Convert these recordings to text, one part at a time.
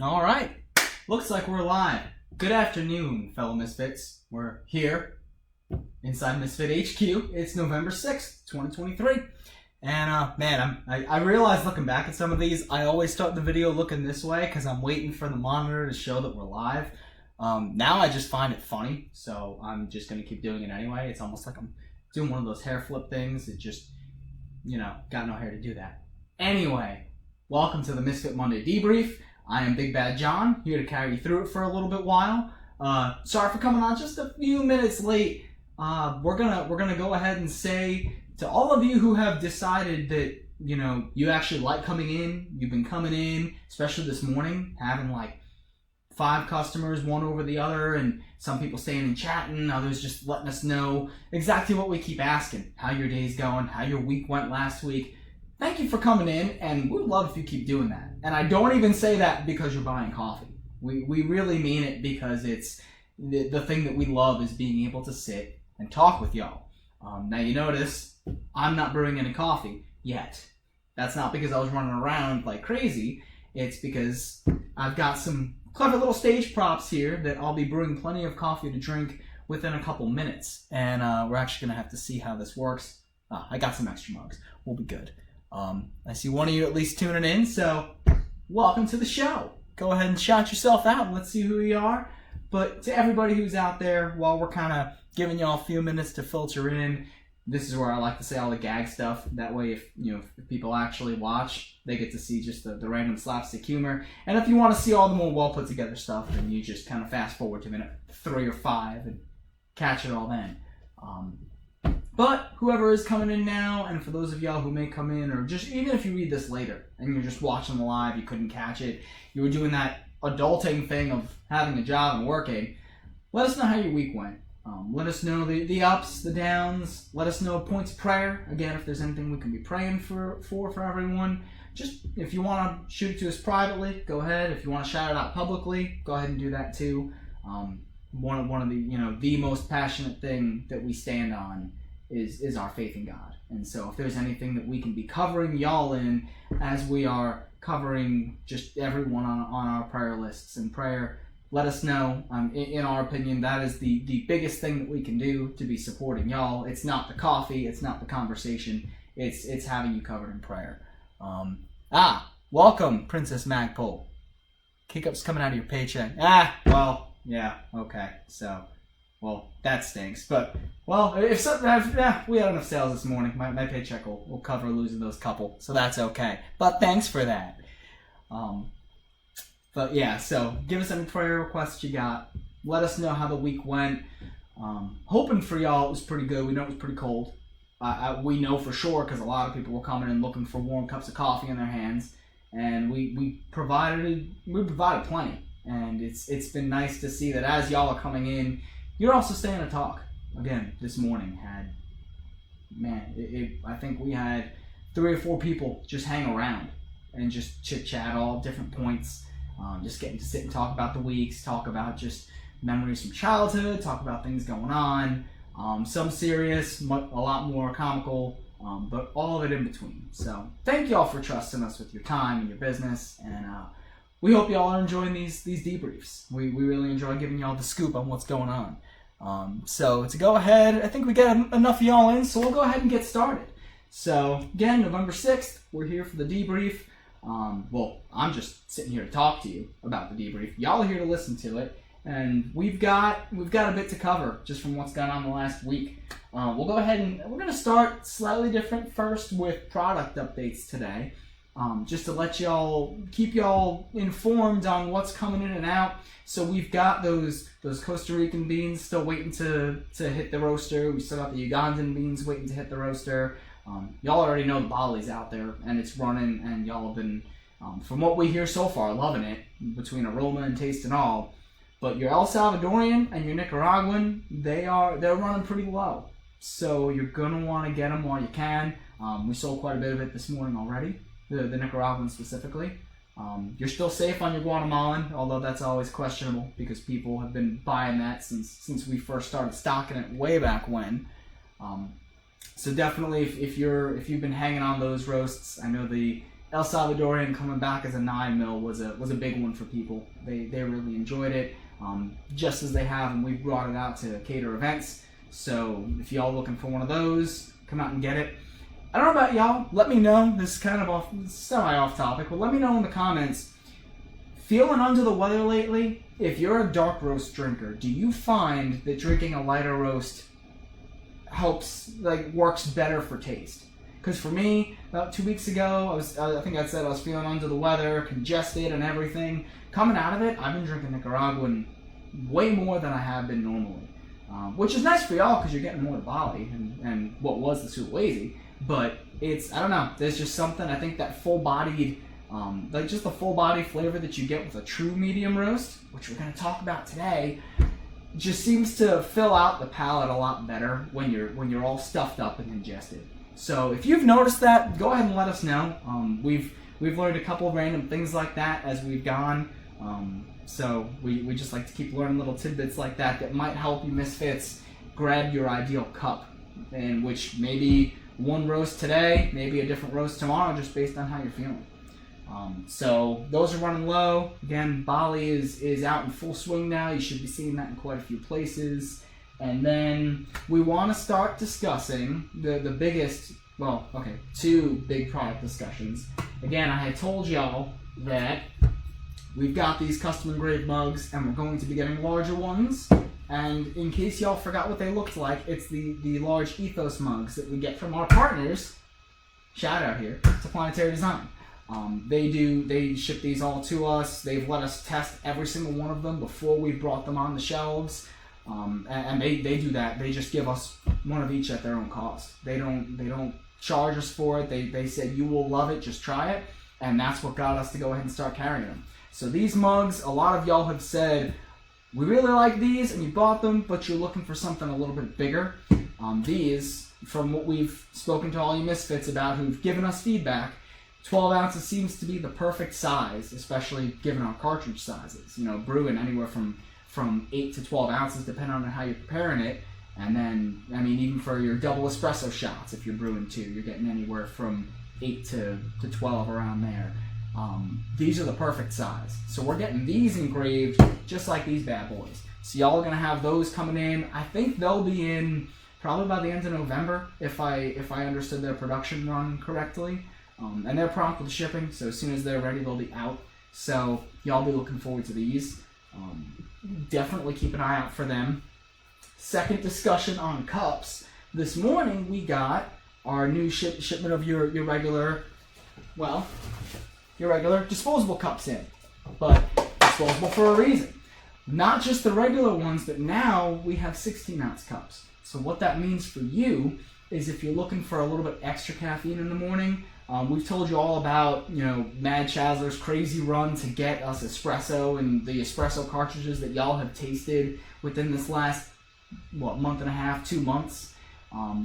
All right, looks like we're live. Good afternoon, fellow Misfits. We're here inside Misfit HQ. It's November 6th, 2023. And man, I realize looking back at some of these, I always start the video looking this way because I'm waiting for the monitor to show that we're live. Now I just find it funny, so I'm just going to keep doing it anyway. It's almost like I'm doing one of those hair flip things. It just, got no hair to do that. Anyway, welcome to the Misfit Monday Debrief. I am Bad Jon, here to carry you through it for a little bit while. Sorry for coming on just a few minutes late. We're gonna go ahead and say to all of you who have decided that you actually like coming in, you've been coming in, especially this morning, having like 5 customers, one over the other, and some people staying and chatting, others just letting us know exactly what we keep asking: how your day's going, how your week went last week. Thank you for coming in, and we'd love if you keep doing that. And I don't even say that because you're buying coffee. We really mean it because it's the thing that we love is being able to sit and talk with y'all. Now you notice I'm not brewing any coffee yet. That's not because I was running around like crazy. It's because I've got some clever little stage props here that I'll be brewing plenty of coffee to drink within a couple minutes. And we're actually going to have to see how this works. I got some extra mugs. We'll be good. I see one of you at least tuning in, so welcome to the show. Go ahead and shout yourself out and let's see who you are. But to everybody who's out there, while we're kind of giving y'all a few minutes to filter in, this is where I like to say all the gag stuff. That way, if people actually watch, they get to see just the random slapstick humor. And if you want to see all the more well put together stuff, then you just kind of fast forward to minute 3 or 5 and catch it all then. But whoever is coming in now, and for those of y'all who may come in, or just even if you read this later and you're just watching the live, you couldn't catch it, you were doing that adulting thing of having a job and working, let us know how your week went. Let us know the ups, the downs. Let us know points of prayer. Again, if there's anything we can be praying for everyone. Just if you want to shoot it to us privately, go ahead. If you want to shout it out publicly, go ahead and do that too. One of the the most passionate thing that we stand on is our faith in God. And so if there's anything that we can be covering y'all in as we are covering just everyone on our prayer lists and prayer, let us know. In our opinion, that is the biggest thing that we can do to be supporting y'all. It's not the coffee, it's not the conversation, it's having you covered in prayer. Welcome, Princess Magpul. Kickup's coming out of your paycheck. Well, yeah, okay, so... Well, that stinks, but, well, if something, we had enough sales this morning. My paycheck will cover losing those couple, so that's okay. But thanks for that. But yeah, so give us any prayer requests you got. Let us know how the week went. Hoping for y'all it was pretty good. We know it was pretty cold. We know for sure because a lot of people were coming in looking for warm cups of coffee in their hands, and we provided plenty. And it's been nice to see that as y'all are coming in, you're also staying to talk. Again, this morning I think we had 3 or 4 people just hang around and just chit-chat all different points, just getting to sit and talk about the weeks, talk about just memories from childhood, talk about things going on, some serious, a lot more comical, but all of it in between. So thank y'all for trusting us with your time and your business, and we hope y'all are enjoying these debriefs. We really enjoy giving y'all the scoop on what's going on. So to go ahead, I think we got enough of y'all in, so we'll go ahead and get started. So again, November 6th, we're here for the debrief. Well, I'm just sitting here to talk to you about the debrief. Y'all are here to listen to it, and we've got a bit to cover just from what's gone on the last week. We'll go ahead and we're gonna start slightly different first with product updates today. Just to let keep y'all informed on what's coming in and out. So we've got those Costa Rican beans still waiting to hit the roaster. We still got the Ugandan beans waiting to hit the roaster. Y'all already know the Bali's out there and it's running, and y'all have been, from what we hear so far, loving it between aroma and taste and all. But your El Salvadorian and your Nicaraguan, they're running pretty low. So you're gonna want to get them while you can. We sold quite a bit of it this morning already. The Nicaraguan specifically. You're still safe on your Guatemalan, although that's always questionable because people have been buying that since we first started stocking it way back when. So definitely, if you've been hanging on those roasts, I know the El Salvadorian coming back as a 9 mil was a big one for people. They really enjoyed it, just as they have, and we've brought it out to cater events. So if y'all looking for one of those, come out and get it. I don't know about y'all. Let me know. This is kind of semi-off topic, but let me know in the comments. Feeling under the weather lately? If you're a dark roast drinker, do you find that drinking a lighter roast works better for taste? Because for me, about 2 weeks ago, I think I said I was feeling under the weather, congested and everything. Coming out of it, I've been drinking Nicaraguan way more than I have been normally. Which is nice for y'all because you're getting more to Bali and what was the Sulawesi. But I don't know, there's just something, I think that full-bodied, just the full-body flavor that you get with a true medium roast, which we're going to talk about today, just seems to fill out the palate a lot better when you're all stuffed up and congested. So if you've noticed that, go ahead and let us know. We've learned a couple of random things like that as we've gone. So we just like to keep learning little tidbits like that might help you Misfits grab your ideal cup, in which maybe one roast today, maybe a different roast tomorrow, just based on how you're feeling. So those are running low. Again, Bali is out in full swing now. You should be seeing that in quite a few places. And then we want to start discussing the biggest, two big product discussions. Again, I had told y'all that we've got these custom engraved mugs and we're going to be getting larger ones. And in case y'all forgot what they looked like, it's the large ethos mugs that we get from our partners. Shout out here to Planetary Design. They ship these all to us. They've let us test every single one of them before we brought them on the shelves. And they do that. They just give us one of each at their own cost. They don't charge us for it. They said you will love it, just try it. And that's what got us to go ahead and start carrying them. So these mugs, a lot of y'all have said, we really like these, and you bought them, but you're looking for something a little bit bigger. These, from what we've spoken to all you Misfits about who've given us feedback, 12 ounces seems to be the perfect size, especially given our cartridge sizes. Brewing anywhere from 8 to 12 ounces, depending on how you're preparing it. And then, even for your double espresso shots, if you're brewing 2, you're getting anywhere from 8 to 12 around there. These are the perfect size. So we're getting these engraved just like these bad boys. So y'all are going to have those coming in. I think they'll be in probably by the end of November if I understood their production run correctly. And they're prompt with shipping, so as soon as they're ready, they'll be out. So y'all be looking forward to these. Definitely keep an eye out for them. Second discussion on cups. This morning we got our new shipment of your regular disposable cups in. But disposable for a reason. Not just the regular ones, but now we have 16-ounce cups. So what that means for you is if you're looking for a little bit extra caffeine in the morning, we've told you all about, Mad Chazler's crazy run to get us espresso and the espresso cartridges that y'all have tasted within this last, month and a half, 2 months.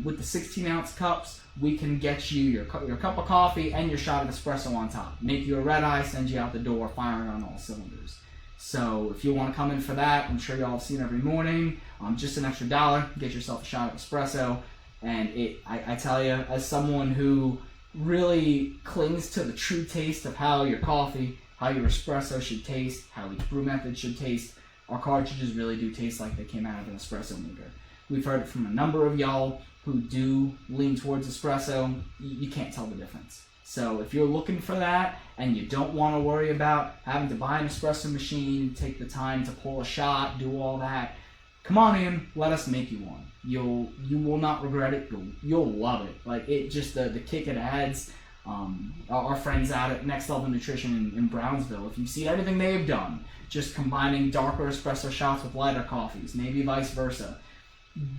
With the 16-ounce cups, we can get you your cup of coffee and your shot of espresso on top. Make you a red eye, send you out the door, firing on all cylinders. So if you want to come in for that, I'm sure y'all have seen every morning, just an extra $1, get yourself a shot of espresso. And I tell you, as someone who really clings to the true taste of how your coffee, how your espresso should taste, how each brew method should taste, our cartridges really do taste like they came out of an espresso maker. We've heard it from a number of y'all who do lean towards espresso. You can't tell the difference. So if you're looking for that and you don't want to worry about having to buy an espresso machine, take the time to pull a shot, do all that, come on in, let us make you one. You will not regret it. You'll love it. Like it just the kick it adds. Our friends out at Next Level Nutrition in Brownsville, if you see everything they've done, just combining darker espresso shots with lighter coffees, maybe vice versa,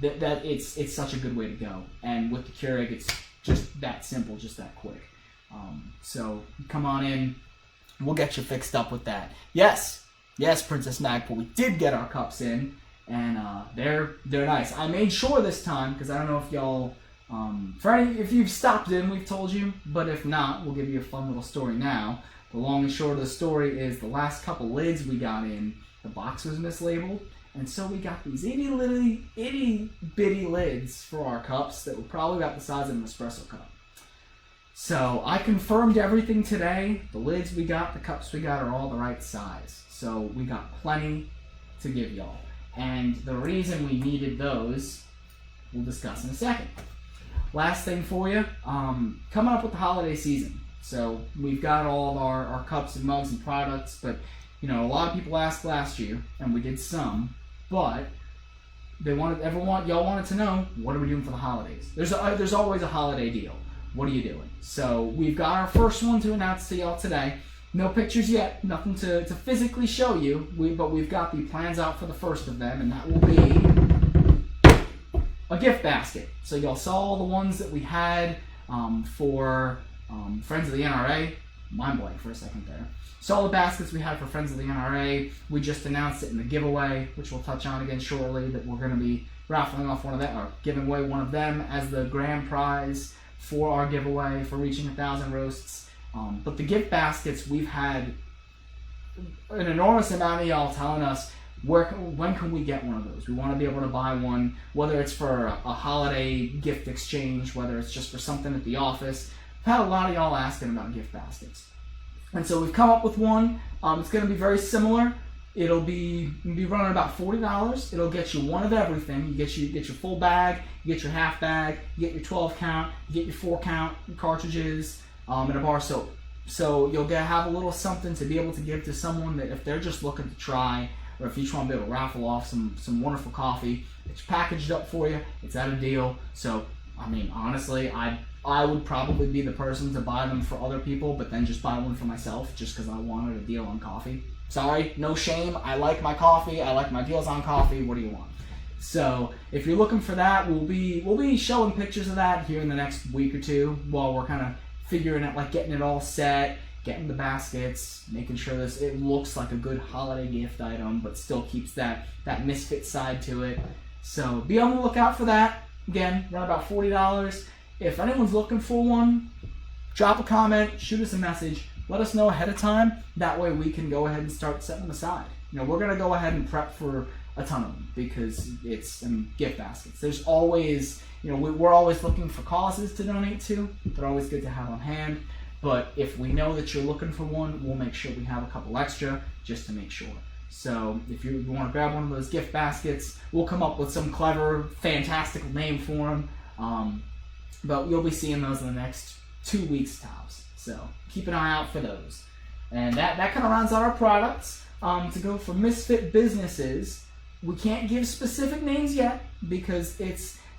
that it's such a good way to go. And with the Keurig, it's just that simple, just that quick. So come on in, we'll get you fixed up with that. Yes, Princess Magpul, we did get our cups in, and they're nice. I made sure this time, because I don't know if y'all, if you've stopped in, we've told you, but if not, we'll give you a fun little story now. The long and short of the story is the last couple lids we got in, the box was mislabeled, and so we got these itty bitty lids for our cups that were probably about the size of an espresso cup. So I confirmed everything today. The lids we got, the cups we got are all the right size. So we got plenty to give y'all. And the reason we needed those, we'll discuss in a second. Last thing for you, coming up with the holiday season. So we've got all of our cups and mugs and products, but a lot of people asked last year, and we did some, but y'all wanted to know, what are we doing for the holidays? There's always a holiday deal. What are you doing? So we've got our first one to announce to y'all today. No pictures yet, nothing to physically show you, but we've got the plans out for the first of them, and that will be a gift basket. So y'all saw all the ones that we had for Friends of the NRA. Mind blank for a second there. Saw the baskets we had for Friends of the NRA. We just announced it in the giveaway, which we'll touch on again shortly, that we're going to be raffling off one of them, or giving away one of them as the grand prize for our giveaway for reaching 1,000 roasts. But the gift baskets, we've had an enormous amount of y'all telling us, when can we get one of those? We want to be able to buy one, whether it's for a holiday gift exchange, whether it's just for something at the office. I've had a lot of y'all asking about gift baskets. And so we've come up with one. It's going to be very similar. It'll be running about $40. It'll get you one of everything. You get your full bag, you get your half bag, you get your 12 count, you get your 4 count cartridges, and a bar soap. So you'll have a little something to be able to give to someone that if they're just looking to try, or if you just want to be able to raffle off some wonderful coffee. It's packaged up for you. It's at a deal. So honestly, I would probably be the person to buy them for other people, but then just buy one for myself just because I wanted a deal on coffee. Sorry, no shame. I like my coffee. I like my deals on coffee. What do you want? So if you're looking for that, we'll be showing pictures of that here in the next week or two while we're kind of figuring out, like, getting it all set, getting the baskets, making sure it looks like a good holiday gift item, but still keeps that Misfit side to it. So be on the lookout for that. Again, run about $40. If anyone's looking for one, drop a comment, shoot us a message, let us know ahead of time. That way we can go ahead and start setting them aside. We're going to go ahead and prep for a ton of them because it's gift baskets. There's always, we're always looking for causes to donate to. They're always good to have on hand. But if we know that you're looking for one, we'll make sure we have a couple extra just to make sure. So if you want to grab one of those gift baskets, we'll come up with some clever, fantastical name for them. But you'll be seeing those in the next 2 weeks tops. So keep an eye out for those. And that kind of rounds out our products. To go for Misfit businesses, we can't give specific names yet because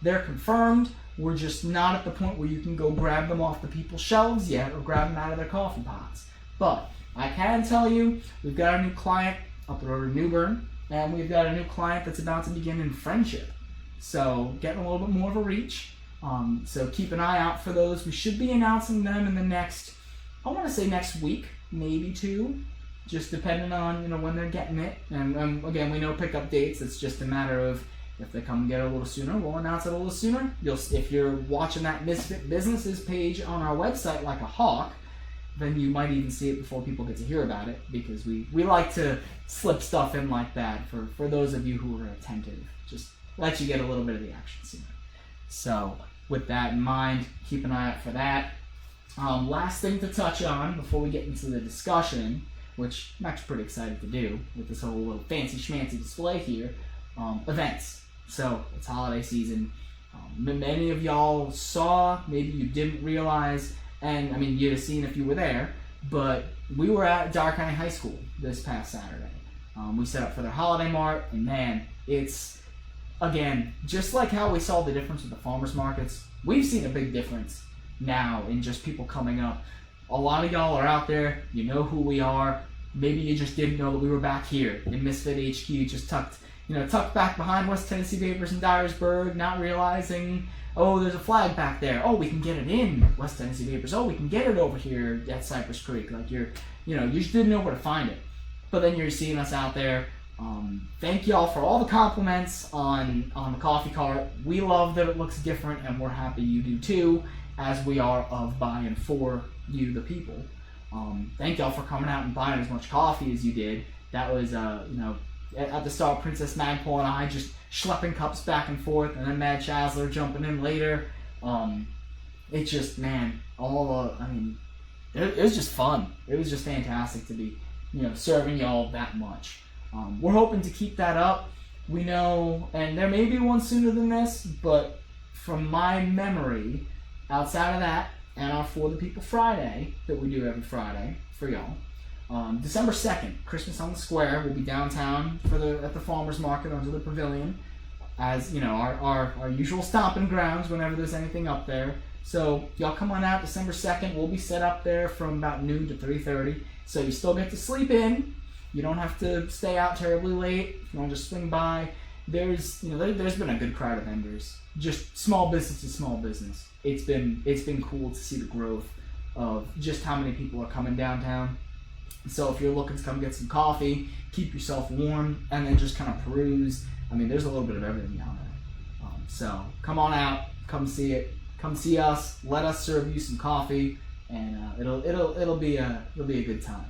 they're confirmed. We're just not at the point where you can go grab them off the people's shelves yet or grab them out of their coffee pots. But I can tell you, we've got a new client up the road in New Bern, and we've got a new client that's about to begin in Friendship. So getting a little bit more of a reach. So keep an eye out for those. We should be announcing them in the next, I want to say next week, maybe 2, just depending on when they're getting it. And again, we know pickup dates. It's just a matter of if they come get it a little sooner, we'll announce it a little sooner. If you're watching that Misfit Businesses page on our website like a hawk, then you might even see it before people get to hear about it because we like to slip stuff in like that for those of you who are attentive. Just let you get a little bit of the action sooner. So with that in mind, keep an eye out for that. Last thing to touch on before we get into the discussion, which I'm actually pretty excited to do with this whole little fancy schmancy display here, events. So it's holiday season. Many of y'all saw, maybe you didn't realize, and you'd have seen if you were there, but we were at Dyer County High School this past Saturday. We set up for their holiday mart, and man, it's, again, just like how we saw the difference with the farmers markets, we've seen a big difference now in just people coming up. A lot of y'all are out there, you know who we are. Maybe you just didn't know that we were back here in Misfit HQ, just tucked back behind West Tennessee Papers in Dyersburg, not realizing, oh, there's a flag back there. Oh, we can get it in West Tennessee Papers. Oh, we can get it over here at Cypress Creek. Like you just didn't know where to find it. But then you're seeing us out there. Thank y'all for all the compliments on the coffee cart. We love that it looks different, and we're happy you do too, as we are of buying for you, the people. Thank y'all for coming out and buying as much coffee as you did. That was, at the start, Princess Magpul and I just schlepping cups back and forth, and then Mad Chasler jumping in later. It's just, man, it was just fun. It was just fantastic to be, serving y'all that much. We're hoping to keep that up. We know, and there may be one sooner than this, but from my memory, outside of that, and our For the People Friday that we do every Friday for y'all, December 2nd, Christmas on the Square, we'll be downtown at the farmers market under the pavilion, as our usual stomping grounds whenever there's anything up there. So y'all come on out December 2nd. We'll be set up there from about noon to 3:30. So you still get to sleep in. You don't have to stay out terribly late. You don't just swing by. There's been a good crowd of vendors. Just small business to small business. It's been cool to see the growth of just how many people are coming downtown. So if you're looking to come get some coffee, keep yourself warm, and then just kind of peruse, there's a little bit of everything down there. So come on out, come see it, come see us, let us serve you some coffee, and it'll be a good time.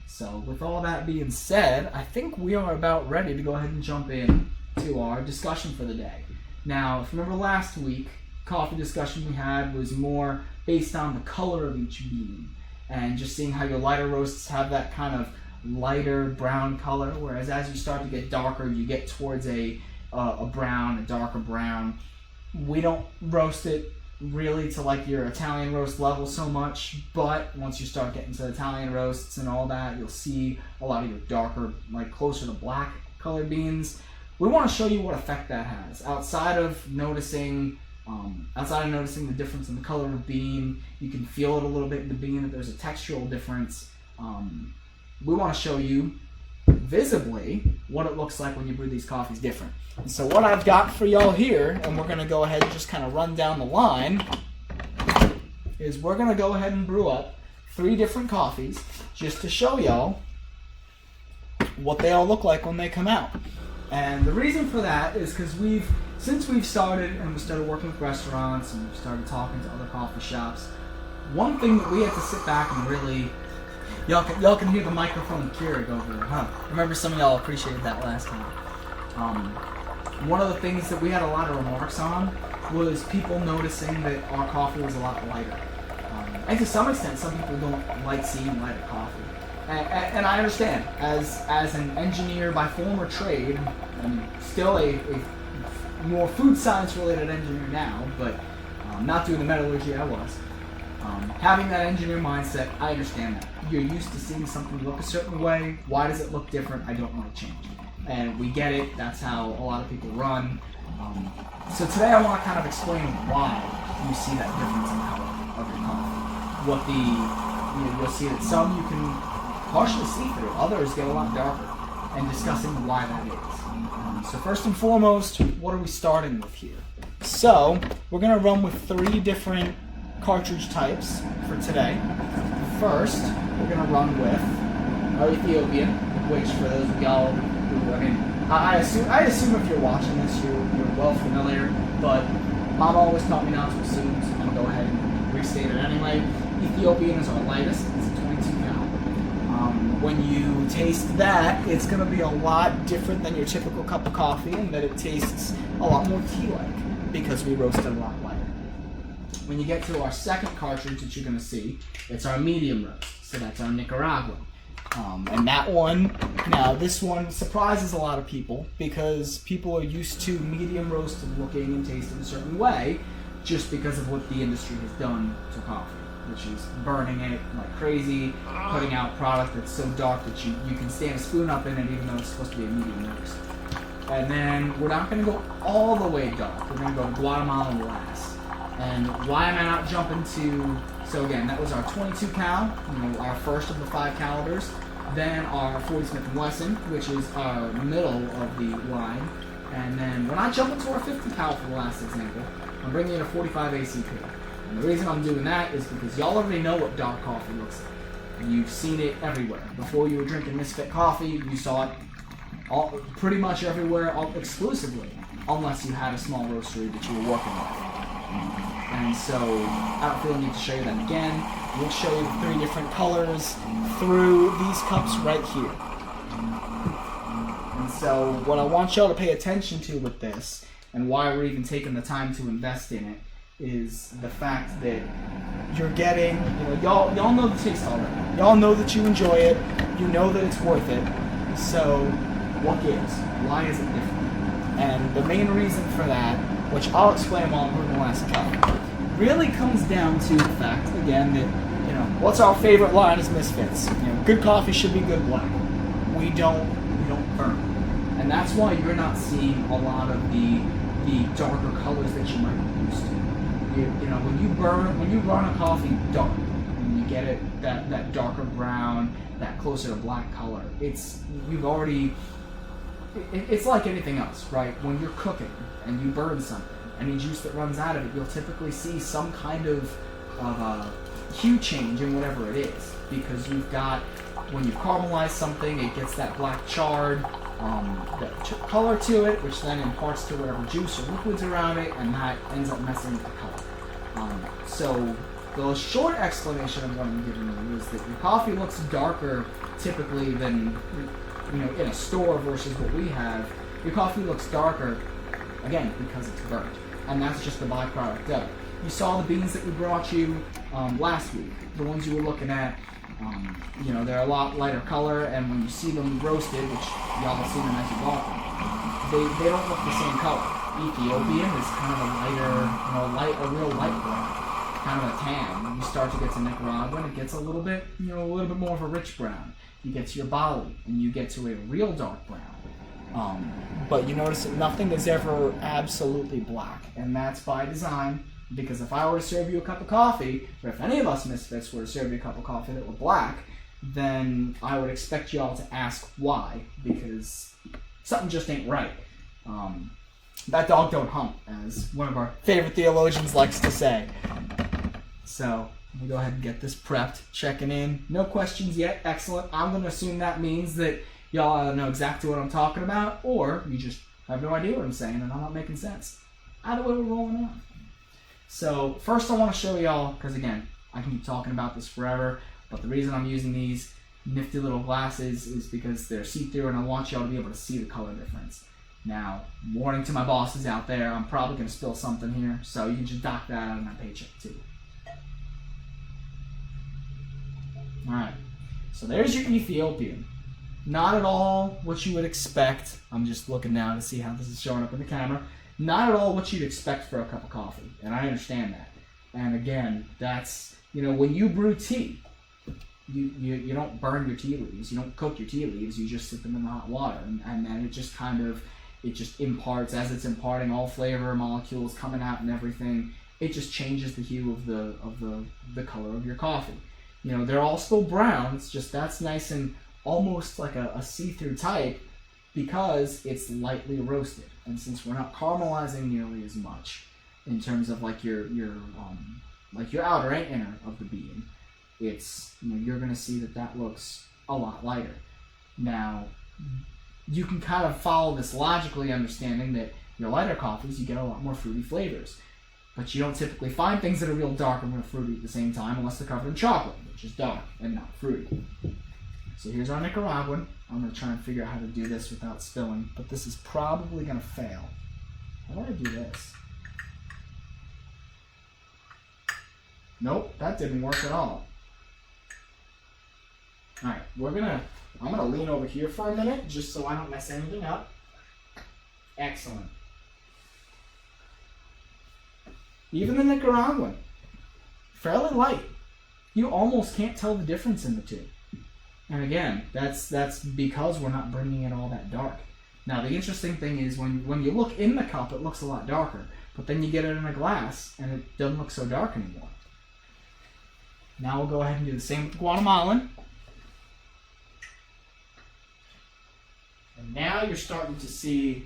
So with all that being said, I think we are about ready to go ahead and jump in to our discussion for the day. Now, if you remember last week, coffee discussion we had was more based on the color of each bean, and just seeing how your lighter roasts have that kind of lighter brown color, whereas as you start to get darker, you get towards a darker brown. We don't roast it really to like your Italian roast level so much, but once you start getting to Italian roasts and all that, you'll see a lot of your darker, like closer to black colored beans. We want to show you what effect that has. Outside of noticing the difference in the color of bean, you can feel it a little bit in the bean that there's a textural difference. We want to show you visibly what it looks like when you brew these coffees different. And so what I've got for y'all here, and we're going to go ahead and just kind of run down the line, is we're going to go ahead and brew up 3 different coffees just to show y'all what they all look like when they come out. And the reason for that is because since we've started and we started working with restaurants and we started talking to other coffee shops, one thing that we had to sit back and really, y'all can hear the microphone Keurig over there, huh? I remember some of y'all appreciated that last time. One of the things that we had a lot of remarks on was people noticing that our coffee was a lot lighter. And to some extent, some people don't like seeing lighter coffee. And I understand, as an engineer by former trade, I'm still a more food science related engineer now, but not doing the metallurgy I was. Having that engineer mindset, I understand that. You're used to seeing something look a certain way. Why does it look different? I don't want to change it. And we get it. That's how a lot of people run. So today I want to kind of explain why you see that difference in color of your coffee. You'll see that some you can partially see through, others get a lot darker, and discussing why that is. So first and foremost, what are we starting with here? So we're going to run with 3 different cartridge types for today. First, we're going to run with our Ethiopian, which for those of y'all who, I assume if you're watching this, you're well familiar, but Mom always taught me not to assume, so I'm going to go ahead and restate it anyway. Ethiopian is our lightest. It's a 22 cal. When you taste that, it's going to be a lot different than your typical cup of coffee in that it tastes a lot more tea-like because we roast it a lot lighter. When you get to our second cartridge that you're going to see, it's our medium roast. So that's our Nicaraguan. And that one, now this one surprises a lot of people because people are used to medium roasted looking and tasting a certain way just because of what the industry has done to coffee, which is burning it like crazy, putting out product that's so dark that you can stand a spoon up in it even though it's supposed to be a medium roast. And then we're not going to go all the way dark. We're going to go Guatemalan last. And why am I not jumping to... So again, that was our 22 cal, our first of the 5 calibers. Then our 40 Smith & Wesson, which is our middle of the line. And then when I jump into our 50 cal for the last example, I'm bringing in a 45 ACP. And the reason I'm doing that is because y'all already know what dark coffee looks like. You've seen it everywhere. Before you were drinking Misfit coffee, you saw it pretty much everywhere, exclusively, unless you had a small roastery that you were working with. And so I don't feel the need to show you that again. We'll show you the 3 different colors through these cups right here. And so what I want y'all to pay attention to with this, and why we're even taking the time to invest in it, is the fact that you're getting, y'all know the taste already. Y'all know that you enjoy it. You know that it's worth it. So, what gives? Why is it different? And the main reason for that, which I'll explain while I'm brewing the last cup, really comes down to the fact, again, that, what's our favorite line as Misfits? Good coffee should be good black. We don't burn. And that's why you're not seeing a lot of the darker colors that you might be used to. When you burn a coffee dark, when you get it that darker brown, that closer to black color, it's like anything else, right? When you're cooking and you burn something, any juice that runs out of it, you'll typically see some kind of hue change in whatever it is, because you've got, when you caramelize something, it gets that black charred color to it, which then imparts to whatever juice or liquids around it, and that ends up messing with the color. So the short explanation of what I'm giving you is that your coffee looks darker typically than in a store versus what we have. Your coffee looks darker, again, because it's burnt, and that's just the byproduct of it. You saw the beans that we brought you last week, the ones you were looking at. They're a lot lighter color, and when you see them roasted, which y'all have seen them as you bought them, they don't look the same color. Ethiopian is kind of a real light brown, kind of a tan. When you start to get to Nicaraguan, it gets a little bit more of a rich brown. You get to your Bali, and you get to a real dark brown. But you notice that nothing is ever absolutely black, and that's by design. Because if I were to serve you a cup of coffee, or if any of us Misfits were to serve you a cup of coffee that were black, then I would expect y'all to ask why, because something just ain't right. That dog don't hump, as one of our favorite theologians likes to say. So, let me go ahead and get this prepped, checking in. No questions yet, excellent. I'm going to assume that means that y'all know exactly what I'm talking about, or you just have no idea what I'm saying and I'm not making sense. Either way, we're rolling on. So first I want to show y'all, because again, I can keep talking about this forever, but the reason I'm using these nifty little glasses is because they're see-through and I want y'all to be able to see the color difference. Now, warning to my bosses out there, I'm probably going to spill something here, so you can just dock that out of my paycheck too. Alright, so there's your Ethiopian. Not at all what you would expect. I'm just looking now to see how this is showing up in the camera. Not at all what you'd expect for a cup of coffee, and I understand that. And again, that's, when you brew tea, you don't burn your tea leaves, you don't cook your tea leaves, you just sit them in the hot water, and then it just imparts, as it's imparting all flavor molecules coming out and everything, it just changes the hue of the color of your coffee. They're all still brown, it's just that's nice and almost like a see-through type, because it's lightly roasted. And since we're not caramelizing nearly as much in terms of like your outer and inner of the bean, it's you're gonna see that looks a lot lighter. Now, you can kind of follow this logically, understanding that your lighter coffees, you get a lot more fruity flavors. But you don't typically find things that are real dark and real fruity at the same time unless they're covered in chocolate, which is dark and not fruity. So here's our Nicaraguan. I'm going to try and figure out how to do this without spilling, but this is probably going to fail. How do I do this? Nope, that didn't work at all. Alright, I'm going to lean over here for a minute, just so I don't mess anything up. Excellent. Even the Nicaraguan, fairly light. You almost can't tell the difference in the two. And again, that's because we're not bringing it all that dark. Now, the interesting thing is when you look in the cup, it looks a lot darker. But then you get it in a glass, and it doesn't look so dark anymore. Now we'll go ahead and do the same with the Guatemalan. And now you're starting to see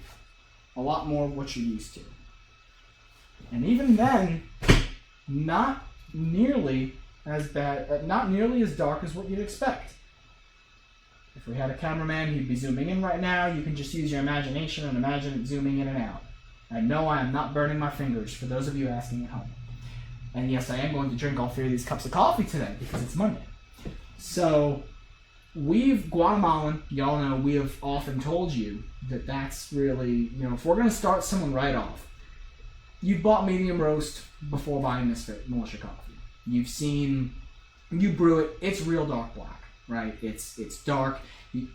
a lot more of what you're used to. And even then, not nearly as bad, not nearly as dark as what you'd expect. If we had a cameraman, he'd be zooming in right now. You can just use your imagination and imagine it zooming in and out. And no, I am not burning my fingers, for those of you asking at home. And yes, I am going to drink all 3 of these cups of coffee today, because it's Monday. So, Guatemalan, y'all know, we have often told you that that's really, if we're going to start someone right off, you've bought medium roast before buying Misfit Militia coffee. You brew it. It's real dark black, right? It's dark. You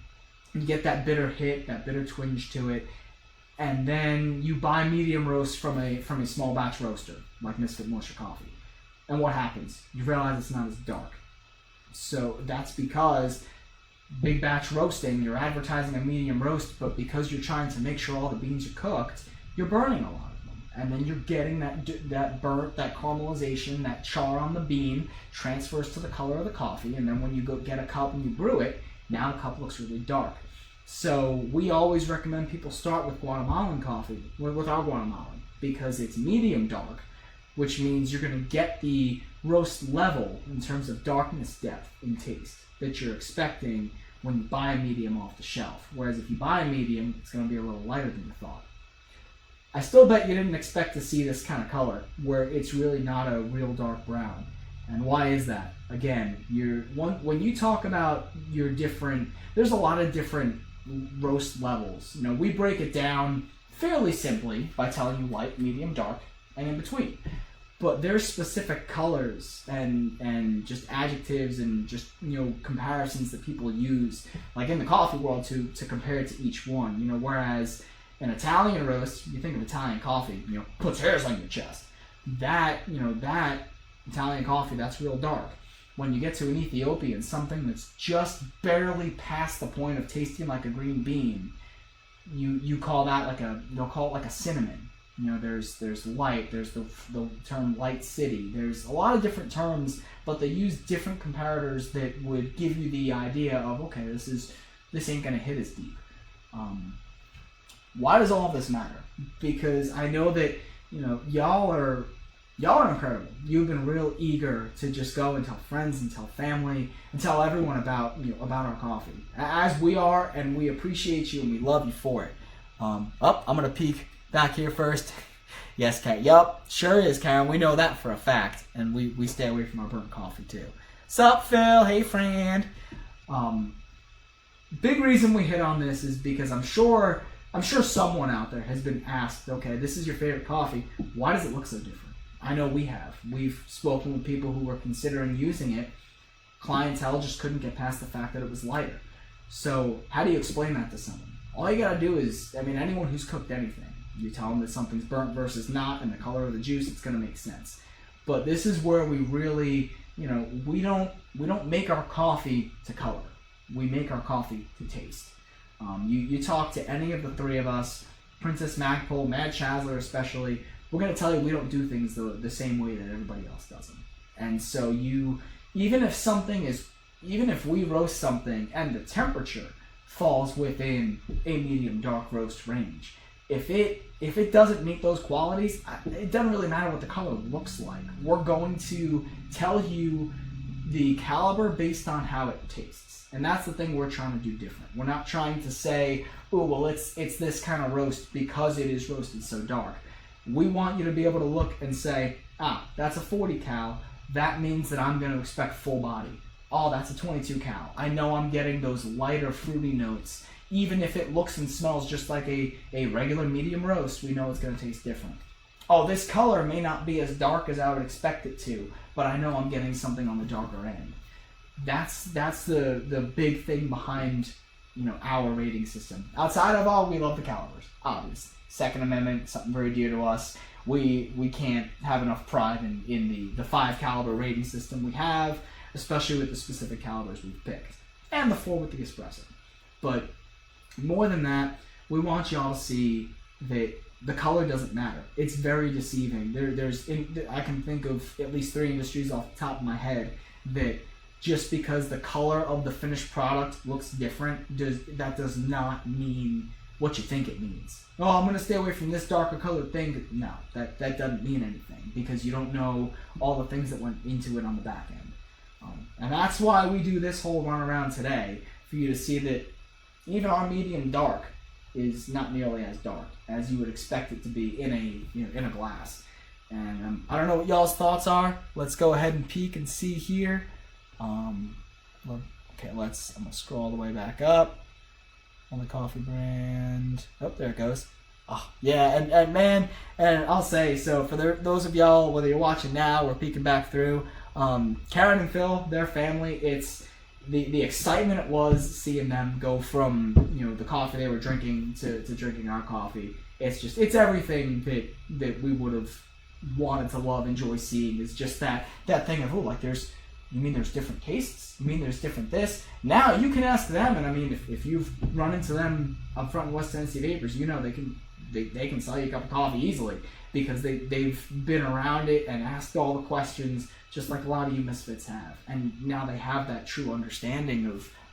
get that bitter hit, that bitter twinge to it, and then you buy medium roast from a small batch roaster like Misfit Militia coffee. And what happens? You realize it's not as dark. So that's because big batch roasting, you're advertising a medium roast, but because you're trying to make sure all the beans are cooked, you're burning a lot of them. And then you're getting that burnt, that caramelization, that char on the bean transfers to the color of the coffee. And then when you go get a cup and you brew it, now the cup looks really dark. So we always recommend people start with Guatemalan coffee, with our Guatemalan, because it's medium dark, which means you're going to get the roast level in terms of darkness, depth, and taste that you're expecting when you buy a medium off the shelf. Whereas if you buy a medium, it's going to be a little lighter than you thought. I still bet you didn't expect to see this kind of color, where it's really not a real dark brown. And why is that? Again, when you talk about your different, there's a lot of different roast levels. We break it down fairly simply by telling you light, medium, dark, and in between. But there's specific colors and just adjectives and just comparisons that people use, like in the coffee world, to compare it to each one. Whereas an Italian roast, you think of Italian coffee, puts hairs on your chest. That Italian coffee, that's real dark. When you get to an Ethiopian, something that's just barely past the point of tasting like a green bean, you call that they'll call it like a cinnamon. There's light, there's the term light city. There's a lot of different terms, but they use different comparators that would give you the idea of, okay, this ain't gonna hit as deep. Why does all of this matter? Because I know that y'all are incredible. You've been real eager to just go and tell friends and tell family and tell everyone about our coffee, as we are, and we appreciate you and we love you for it. I'm gonna peek back here first. Yes, Karen. Yup, sure is, Karen. We know that for a fact, and we stay away from our burnt coffee too. Sup, Phil? Hey, friend. Big reason we hit on this is because I'm sure someone out there has been asked, okay, this is your favorite coffee. Why does it look so different? I know we have. We've spoken with people who were considering using it. Clientele just couldn't get past the fact that it was lighter. So how do you explain that to someone? All you gotta do is, anyone who's cooked anything, you tell them that something's burnt versus not, and the color of the juice, it's gonna make sense. But this is where we really, we don't make our coffee to color. We make our coffee to taste. You talk to any of the three of us, Princess Magpul, Mad Chazler especially, we're going to tell you we don't do things the same way that everybody else does them. And so even if we roast something and the temperature falls within a medium dark roast range, if it doesn't meet those qualities, it doesn't really matter what the color looks like. We're going to tell you the caliber based on how it tastes. And that's the thing we're trying to do different. We're not trying to say, oh, well, it's this kind of roast because it is roasted so dark. We want you to be able to look and say, that's a 40 cal. That means that I'm going to expect full body. Oh, that's a 22 cal. I know I'm getting those lighter fruity notes. Even if it looks and smells just like a regular medium roast, we know it's going to taste different. Oh, this color may not be as dark as I would expect it to, but I know I'm getting something on the darker end. That's the big thing behind our rating system. Outside of we love the calibers, obviously. Second Amendment, something very dear to us. We can't have enough pride in the 5 caliber rating system we have, especially with the specific calibers we've picked, and the 4 with the espresso. But more than that, we want y'all to see that the color doesn't matter. It's very deceiving. I can think of at least 3 industries off the top of my head that just because the color of the finished product looks different, that does not mean what you think it means. Oh, I'm going to stay away from this darker colored thing. No, that doesn't mean anything because you don't know all the things that went into it on the back end. And that's why we do this whole run around today, for you to see that even our medium dark is not nearly as dark as you would expect it to be in a glass. And I don't know what y'all's thoughts are. Let's go ahead and peek and see here. Okay, I'm gonna scroll all the way back up on the coffee brand. Oh, there it goes. Oh, yeah, and man, and I'll say, so for those of y'all, whether you're watching now or peeking back through, Karen and Phil, their family, it's the excitement it was seeing them go from, the coffee they were drinking to drinking our coffee. It's everything that we would have wanted to love, enjoy seeing. Is just that thing of, you mean there's different tastes? You mean there's different this? Now you can ask them, and I mean, if you've run into them up front in West Tennessee Vapors, they can sell you a cup of coffee easily because they've been around it and asked all the questions, just like a lot of you misfits have. And now they have that true understanding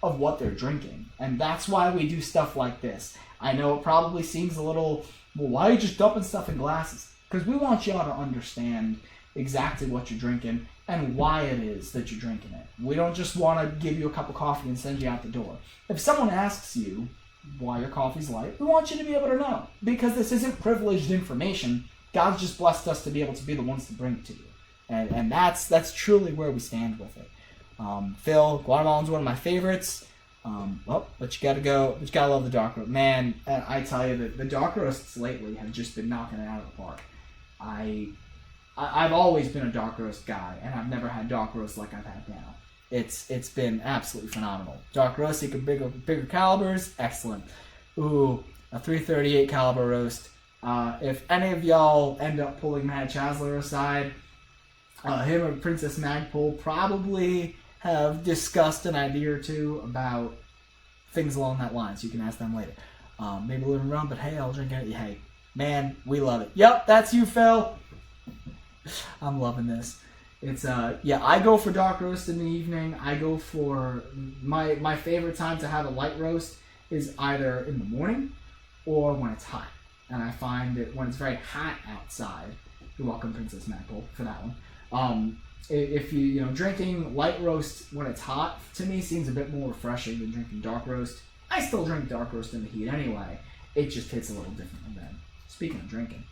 of what they're drinking. And that's why we do stuff like this. I know it probably seems a little, well, why are you just dumping stuff in glasses? Because we want y'all to understand exactly what you're drinking and why it is that you're drinking it. We don't just want to give you a cup of coffee and send you out the door. If someone asks you why your coffee's light, we want you to be able to know. Because this isn't privileged information. God's just blessed us to be able to be the ones to bring it to you. And that's truly where we stand with it. Phil, Guatemalan's one of my favorites. But you gotta love the dark roast. Man, I tell you that the dark roasts lately have just been knocking it out of the park. I've always been a dark roast guy, and I've never had dark roast like I've had now. It's been absolutely phenomenal. Dark roast, you can bigger calibers, excellent. Ooh, a 338 caliber roast. If any of y'all end up pulling Matt Chasler aside, him or Princess Magpul probably have discussed an idea or two about things along that line, so you can ask them later. Maybe a little rum, but hey, I'll drink it. Hey, man, we love it. Yep, that's you, Phil. I'm loving this. It's I go for dark roast in the evening. I go for my favorite time to have a light roast is either in the morning or when it's hot. And I find that when it's very hot outside, you're welcome, Princess Magpul, for that one. If you drinking light roast when it's hot, to me seems a bit more refreshing than drinking dark roast. I still drink dark roast in the heat anyway. It just hits a little differently then. Speaking of drinking,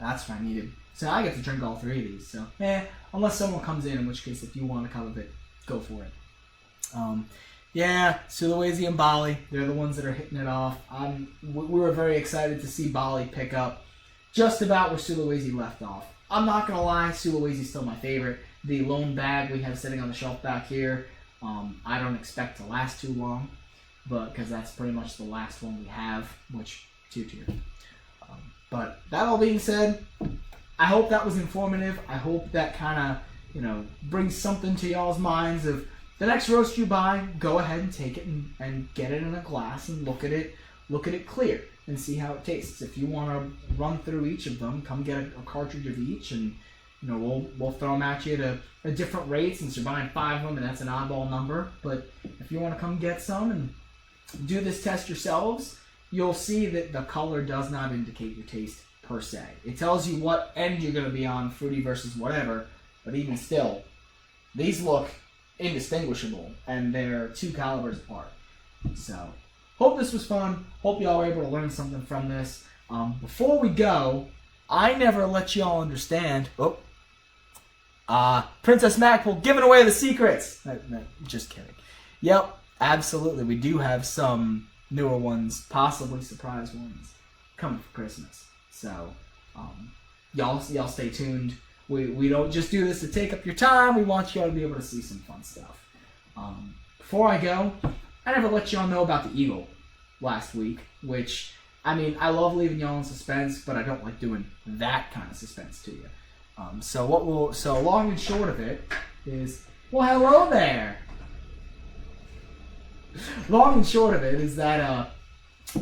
that's what I needed. So I get to drink all three of these. So, unless someone comes in which case, if you want a cup of it, go for it. Sulawesi and Bali, they're the ones that are hitting it off. We were very excited to see Bali pick up just about where Sulawesi left off. I'm not going to lie, Sulawesi's still my favorite. The lone bag we have sitting on the shelf back here, I don't expect to last too long, because that's pretty much the last one we have, which, 2-tier. But that all being said, I hope that was informative. I hope that kind of, brings something to y'all's minds of the next roast you buy, go ahead and take it and get it in a glass and look at it clear and see how it tastes. If you want to run through each of them, come get a cartridge of each, and we'll throw them at you at different rates since you're buying 5 of them, and that's an oddball number. But if you want to come get some and do this test yourselves, you'll see that the color does not indicate your taste per se. It tells you what end you're going to be on, fruity versus whatever, but even still, these look indistinguishable, and they're 2 calibers apart. So, hope this was fun. Hope y'all were able to learn something from this. Before we go, I never let y'all understand. Princess Magpul giving away the secrets. No, just kidding. Yep, absolutely. We do have some newer ones, possibly surprise ones, coming for Christmas. So, y'all stay tuned. We don't just do this to take up your time. We want y'all to be able to see some fun stuff. Before I go, I never let y'all know about the Eagle last week, which, I love leaving y'all in suspense, but I don't like doing that kind of suspense to you. So long and short of it is, well, hello there. Long and short of it is that,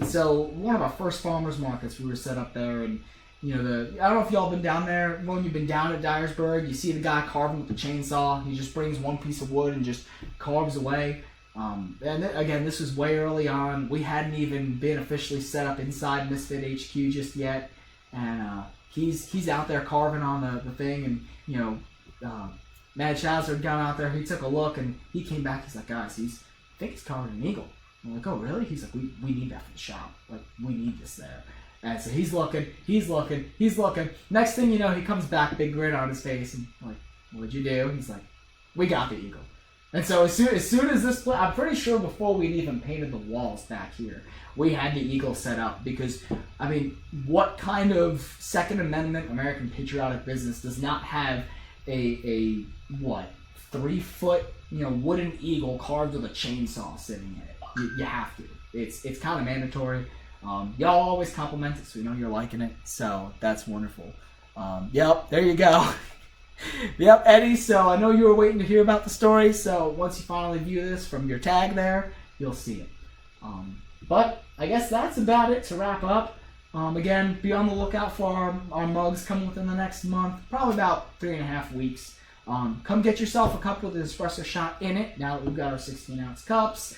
so one of our first farmers markets, we were set up there, and I don't know if y'all been down there. When you've been down at Dyersburg, you see the guy carving with the chainsaw. He just brings one piece of wood and just carves away. Again, this was way early on. We hadn't even been officially set up inside Misfit HQ just yet, and he's out there carving on the thing, and Mad Chaz had gone out there. He took a look, and he came back. He's like, guys, I think he's carving an eagle. I'm like, oh really? He's like, we need that for the shop. Like, we need this there. And so he's looking. Next thing you know, he comes back, big grin on his face, and I'm like, what'd you do? He's like, we got the eagle. And so as soon as this, I'm pretty sure before we'd even painted the walls back here, we had the eagle set up because, I mean, what kind of Second Amendment American patriotic business does not have a 3-foot wooden eagle carved with a chainsaw sitting in it? You have to. It's kind of mandatory. Y'all always compliment it, so we know you're liking it. So that's wonderful. Yep, there you go. Yep, Eddie, so I know you were waiting to hear about the story, so once you finally view this from your tag there, you'll see it. But I guess that's about it to wrap up. Again, be on the lookout for our mugs coming within the next month, probably about 3.5 weeks. Come get yourself a cup with an espresso shot in it, now that we've got our 16-ounce cups.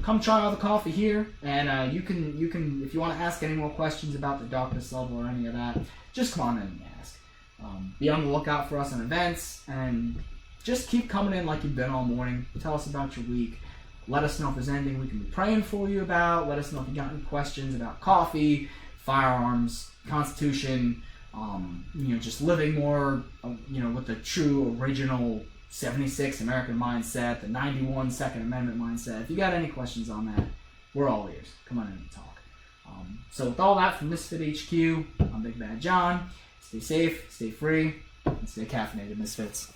Come try all the coffee here, and you can, if you want to ask any more questions about the darkness level or any of that, just come on in and ask. Be on the lookout for us on events, and just keep coming in like you've been all morning. Tell us about your week. Let us know if there's anything we can be praying for you about. Let us know if you got any questions about coffee, firearms, Constitution, just living more, with the true original 76 American mindset, the 91 Second Amendment mindset. If you got any questions on that, we're all ears. Come on in and talk. So with all that from Misfit HQ, I'm Big Bad Jon. Stay safe, stay free, and stay caffeinated, Misfits.